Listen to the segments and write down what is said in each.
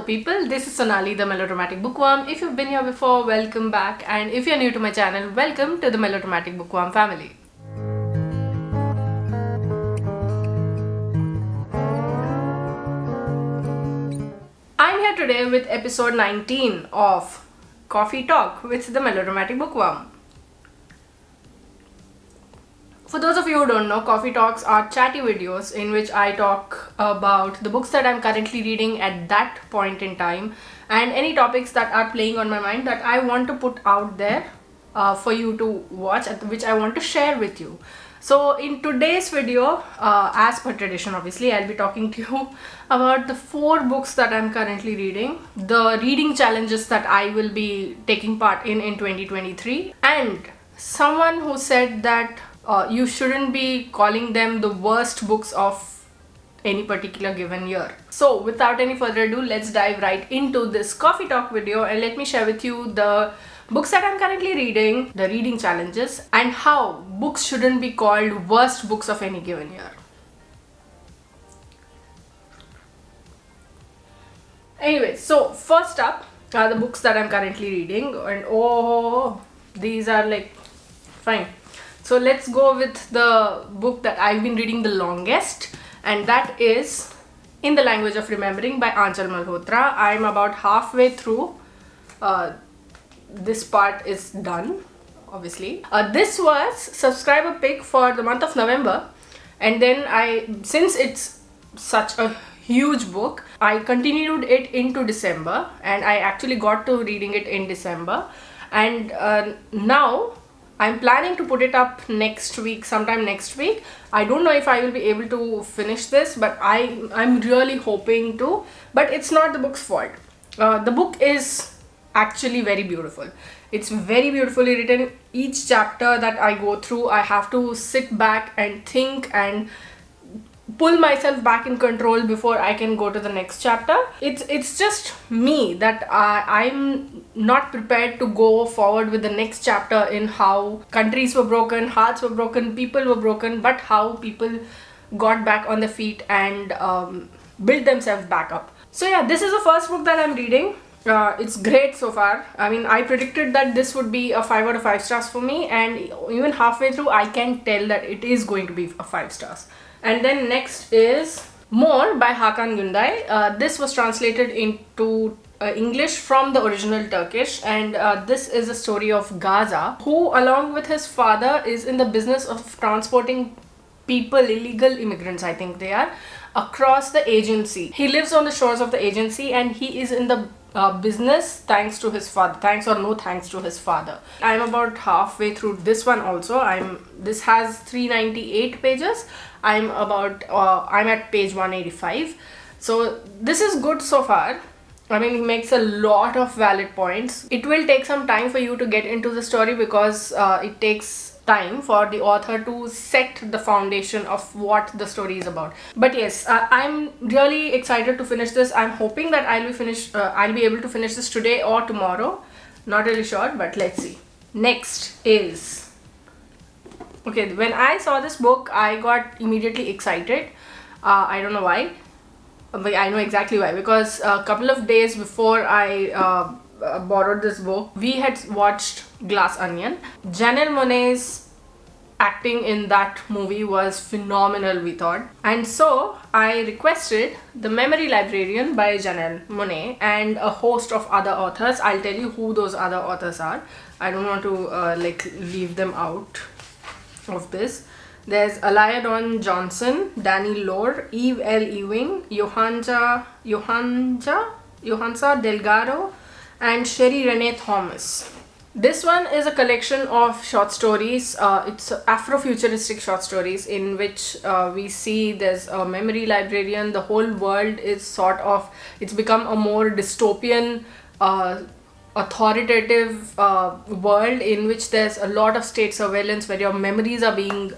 Hello people, this is Sonali, the Melodramatic Bookworm. If you've been here before, welcome back, and if you're new to my channel, welcome to the Melodramatic Bookworm family. I'm here today with episode 19 of Coffee Talk with the Melodramatic Bookworm. For those of you who don't know, Coffee Talks are chatty videos in which I talk about the books that I'm currently reading at that point in time and any topics that are playing on my mind that I want to put out there for you to watch, which I want to share with you. So in today's video, as per tradition obviously, I'll be talking to you about the 4 books that I'm currently reading, the reading challenges that I will be taking part in 2023, and someone who said that you shouldn't be calling them the worst books of any particular given year. So without any further ado, let's dive right into this coffee talk video and let me share with you the books that I'm currently reading, the reading challenges, and how books shouldn't be called worst books of any given year. Anyway, so first up are the books that I'm currently reading, and oh, these are like fine. So let's go with the book that I've been reading the longest, and that is In the Language of Remembering by Aanchal Malhotra. I'm about halfway through. This part is done, obviously. This was subscriber pick for the month of November, and then since it's such a huge book, I continued it into December, and I actually got to reading it in December, and now I'm planning to put it up next week, sometime next week. I don't know if I will be able to finish this, but I'm really hoping to. But it's not the book's fault. The book is actually very beautiful. It's very beautifully written. Each chapter that I go through, I have to sit back and think and pull myself back in control before I can go to the next chapter. It's just me that I'm not prepared to go forward with the next chapter in how countries were broken, hearts were broken, people were broken, but how people got back on their feet and built themselves back up. So yeah, this is the first book that I'm reading. It's great so far. I mean, I predicted that this would be a 5 out of 5 stars for me, and even halfway through I can tell that it is going to be a 5 stars. And then next is More by Hakan Günday. This was translated into English from the original Turkish, and this is a story of Gaza, who along with his father is in the business of transporting people, illegal immigrants I think they are, across the agency. He lives on the shores of the agency, and he is in the business thanks to his father, thanks or no thanks to his father. I'm about halfway through this one also. This has 398 pages. I'm at page 185. So this is good so far. I mean, he makes a lot of valid points. It will take some time for you to get into the story because it takes time for the author to set the foundation of what the story is about. But yes, I'm really excited to finish this. I'm hoping that I'll be able to finish this today or tomorrow. Not really sure, but let's see. Next is, okay, when I saw this book, I got immediately excited. I don't know why, but I know exactly why, because a couple of days before I borrowed this book, we had watched Glass Onion. Janelle Monáe's acting in that movie was phenomenal, we thought, and so I requested The Memory Librarian by Janelle Monáe and a host of other authors. I'll tell you who those other authors are. I don't want to leave them out of this. There's Alaya Dawn Johnson, Danny Lore, Eve L. Ewing, Johansa Delgado, and Sherry Renee Thomas. This one is a collection of short stories. It's Afrofuturistic short stories in which we see there's a memory librarian. The whole world is it's become a more dystopian, authoritative world in which there's a lot of state surveillance where your memories are being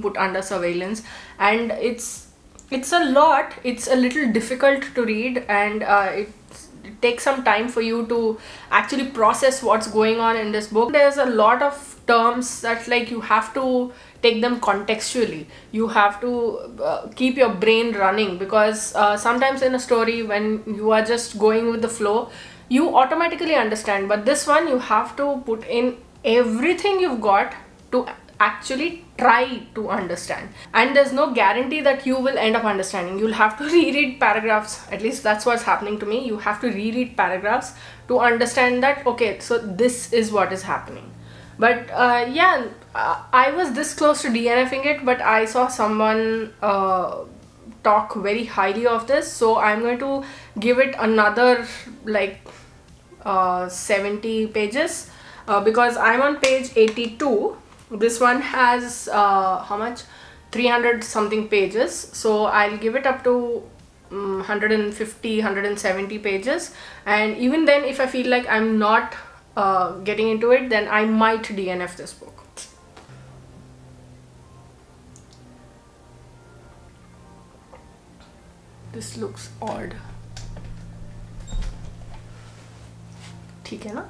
put under surveillance, and it's a little difficult to read, and it take some time for you to actually process what's going on in this book. There's a lot of terms that like you have to take them contextually. You have to keep your brain running, because sometimes in a story, when you are just going with the flow, you automatically understand, but this one you have to put in everything you've got to actually try to understand, and there's no guarantee that you will end up understanding. You'll have to reread paragraphs. At least that's what's happening to me. You have to reread paragraphs to understand that, okay, so this is what is happening. But yeah, I was this close to DNFing it, but I saw someone talk very highly of this, so I'm going to give it another like 70 pages, because I'm on page 82. This one has how much, 300 something pages, so I'll give it up to 150 170 pages, and even then if I feel like I'm not getting into it, then I might DNF this book. This looks odd. ठीक है ना?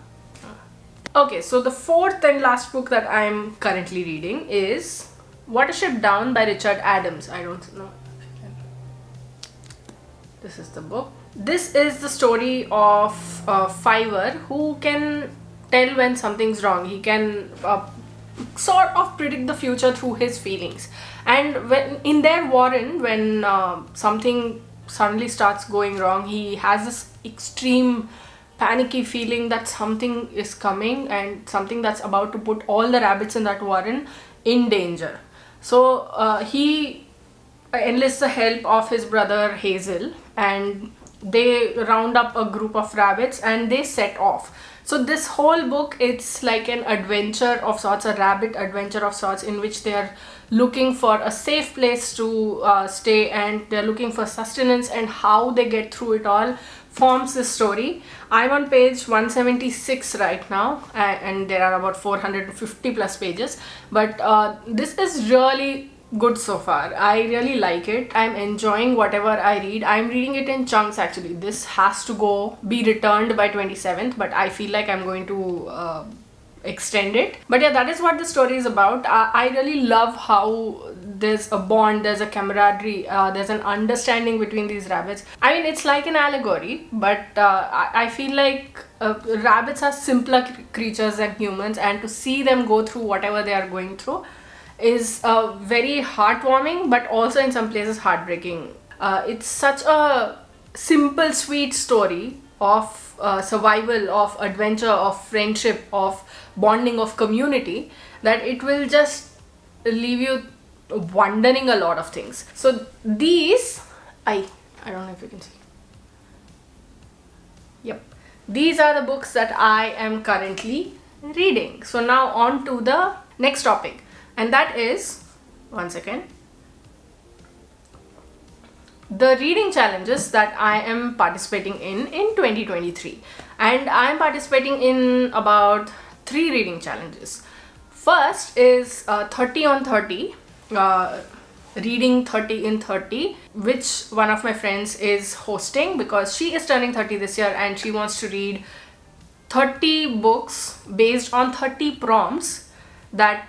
Okay, so the fourth and last book that I'm currently reading is Watership Down by Richard Adams. I don't know. This is the book. This is the story of a fiver who can tell when something's wrong. He can sort of predict the future through his feelings. And when in their warren, when something suddenly starts going wrong, he has this extreme panicky feeling that something is coming and something that's about to put all the rabbits in that warren in danger. So he enlists the help of his brother Hazel, and they round up a group of rabbits and they set off. So this whole book, it's like an adventure of sorts, a rabbit adventure of sorts, in which they are looking for a safe place to stay, and they're looking for sustenance, and how they get through it all forms this story. I'm on page 176 right now, and there are about 450 plus pages, but this is really good so far. I really like it. I'm enjoying whatever I read. I'm reading it in chunks actually. This has to be returned by 27th, but I feel like I'm going to extend it. But yeah, that is what the story is about. I really love how there's a bond, there's a camaraderie, there's an understanding between these rabbits. I mean, it's like an allegory, but I feel like rabbits are simpler creatures than humans, and to see them go through whatever they are going through is very heartwarming, but also in some places heartbreaking. It's such a simple, sweet story of survival, of adventure, of friendship, of bonding, of community, that it will just leave you wondering a lot of things. So these, I don't know if you can see. Yep. These are the books that I am currently reading. So now on to the next topic. And that is, one second, the reading challenges that I am participating in 2023. And I am participating in about 3 reading challenges. First is 30 on 30, reading 30 in 30, which one of my friends is hosting because she is turning 30 this year, and she wants to read 30 books based on 30 prompts that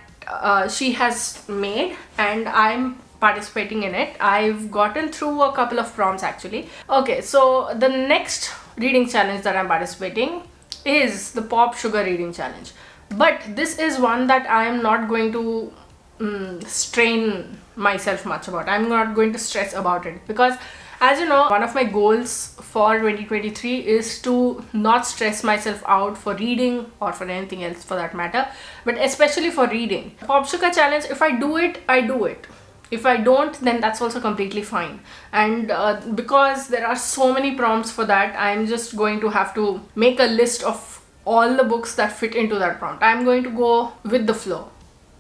she has made, and I'm participating in it. I've gotten through a couple of prompts actually. Okay, so the next reading challenge that I'm participating is the Pop Sugar reading challenge, but this is one that I am not going to strain myself much about. I'm not going to stress about it, because as you know, one of my goals for 2023 is to not stress myself out for reading, or for anything else for that matter, but especially for reading. Pop Sugar challenge, if I do it, I do it. If I don't, then that's also completely fine. And because there are so many prompts for that, I'm just going to have to make a list of all the books that fit into that prompt. I'm going to go with the flow.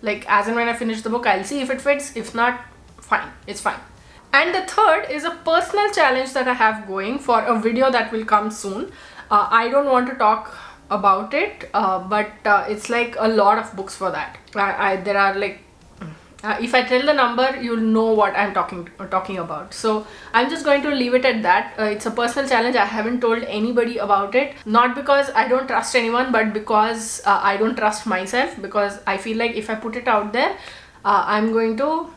Like, as and when I finish the book, I'll see if it fits. If not, fine. It's fine. And the third is a personal challenge that I have going for a video that will come soon. I don't want to talk about it, but it's like a lot of books for that. There are like If I tell the number, you'll know what I'm talking about. So I'm just going to leave it at that. It's a personal challenge. I haven't told anybody about it, not because I don't trust anyone, but because I don't trust myself, because I feel like if I put it out there, I'm going to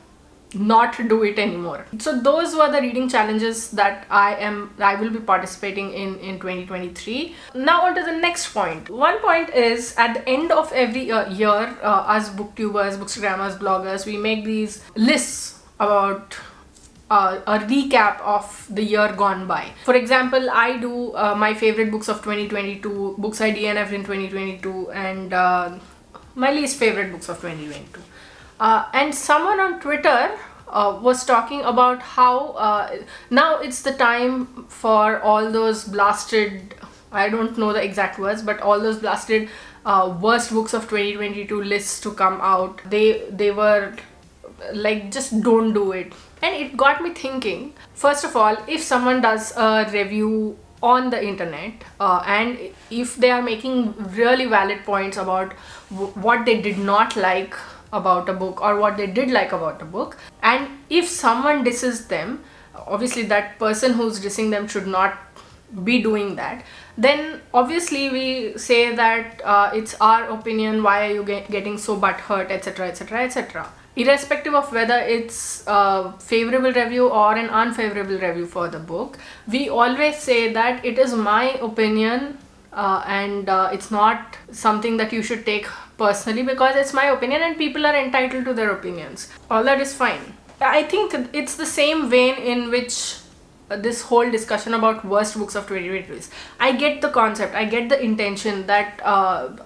not do it anymore. So those were the reading challenges that I will be participating in 2023. Now on to the next point. One point is, at the end of every year, us booktubers, bookstagrammers, bloggers, we make these lists about a recap of the year gone by. For example, I do my favorite books of 2022, books I DNF'd in 2022, and my least favorite books of 2022. And someone on Twitter was talking about how now it's the time for all those blasted, I don't know the exact words, but all those blasted worst books of 2022 lists to come out. They were like, just don't do it. And it got me thinking, first of all, if someone does a review on the internet and if they are making really valid points about what they did not like about a book or what they did like about a book, and if someone disses them, obviously that person who's dissing them should not be doing that, then obviously we say that it's our opinion, why are you getting so butthurt, etc, etc, etc. Irrespective of whether it's a favorable review or an unfavorable review for the book, we always say that it is my opinion, and it's not something that you should take personally, because it's my opinion and people are entitled to their opinions. All that is fine. I think it's the same vein in which this whole discussion about worst books of 2022 is. I get the concept, I get the intention that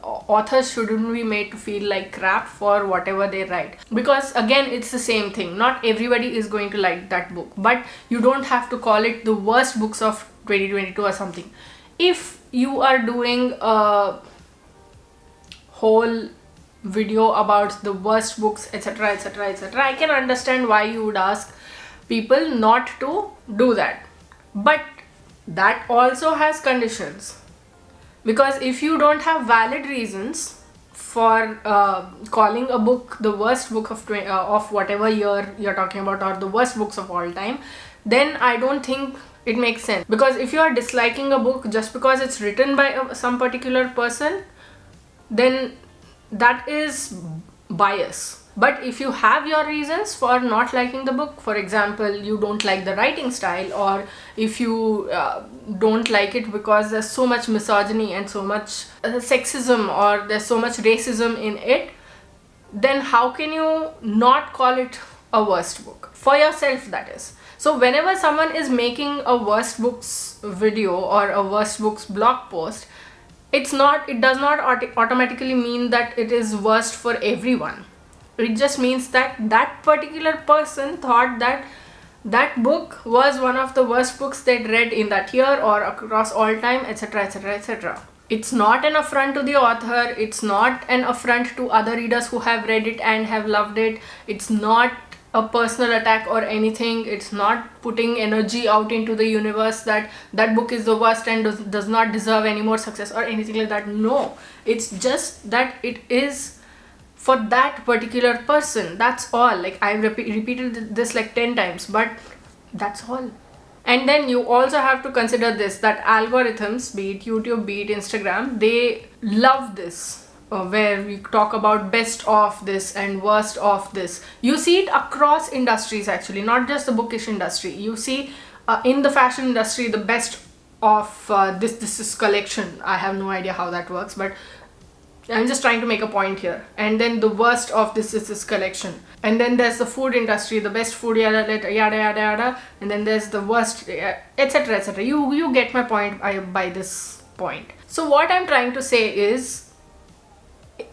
authors shouldn't be made to feel like crap for whatever they write, because again, it's the same thing. Not everybody is going to like that book, but you don't have to call it the worst books of 2022 or something. If you are doing a whole video about the worst books, etc, etc, etc, I can understand why you would ask people not to do that. But that also has conditions, because if you don't have valid reasons for calling a book the worst book of whatever year you're talking about, or the worst books of all time, then I don't think it makes sense. Because if you are disliking a book just because it's written by some particular person, then that is bias. But if you have your reasons for not liking the book, for example, you don't like the writing style, or if you don't like it because there's so much misogyny and so much sexism, or there's so much racism in it, then how can you not call it a worst book? For yourself, that is. So whenever someone is making a worst books video or a worst books blog post, it does not automatically mean that it is worst for everyone. It just means that that particular person thought that that book was one of the worst books they'd read in that year or across all time, etc, etc, etc. It's not an affront to the author, it's not an affront to other readers who have read it and have loved it, it's not a personal attack or anything, it's not putting energy out into the universe that that book is the worst and does not deserve any more success or anything like that. No, it's just that it is for that particular person, that's all. Like, I've repeated this like 10 times, but that's all. And then you also have to consider this, that algorithms, be it YouTube, be it Instagram, they love this, where we talk about best of this and worst of this. You see it across industries actually, not just the bookish industry. You see in the fashion industry, the best of this collection. I have no idea how that works, but I'm just trying to make a point here. And then the worst of this collection. And then there's the food industry, the best food, yada yada yada yada. And then there's the worst, etc, etc. You get my point by this point. So what I'm trying to say is,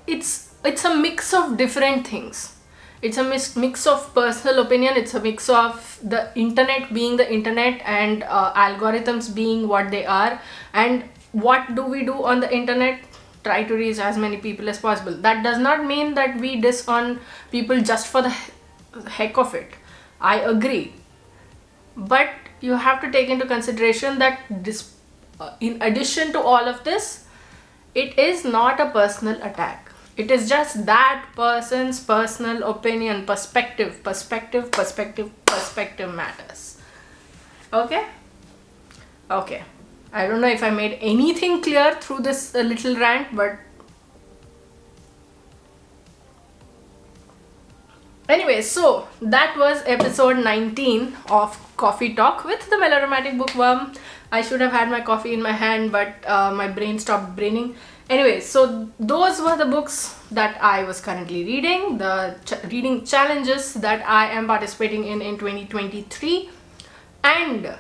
it's a mix of different things. It's a mix of personal opinion. It's a mix of the internet being the internet and algorithms being what they are. And what do we do on the internet? Try to reach as many people as possible. That does not mean that we diss on people just for the heck of it. I agree. But you have to take into consideration that this, in addition to all of this, it is not a personal attack. It is just that person's personal opinion, perspective matters. Okay? Okay. I don't know if I made anything clear through this little rant, but anyway, so that was episode 19 of Coffee Talk with the Melodramatic Bookworm. I should have had my coffee in my hand, but my brain stopped braining. Anyway, so those were the books that I was currently reading, the reading challenges that I am participating in 2023, and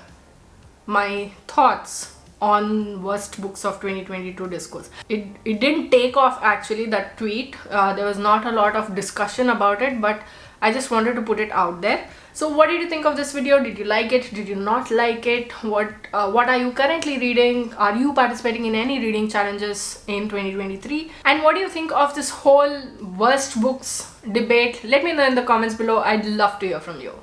my thoughts on worst books of 2022 discourse. It didn't take off actually, that tweet. There was not a lot of discussion about it, but I just wanted to put it out there. So what did you think of this video? Did you like it? Did you not like it? What are you currently reading? Are you participating in any reading challenges in 2023? And what do you think of this whole worst books debate? Let me know in the comments below. I'd love to hear from you.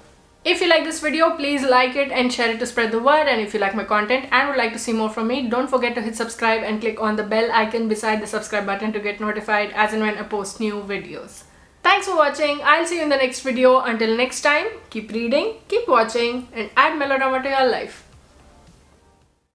If you like this video, please like it and share it to spread the word. And if you like my content and would like to see more from me, don't forget to hit subscribe and click on the bell icon beside the subscribe button to get notified as and when I post new videos. Thanks for watching. I'll see you in the next video. Until next time, keep reading, keep watching, and add melodrama to your life.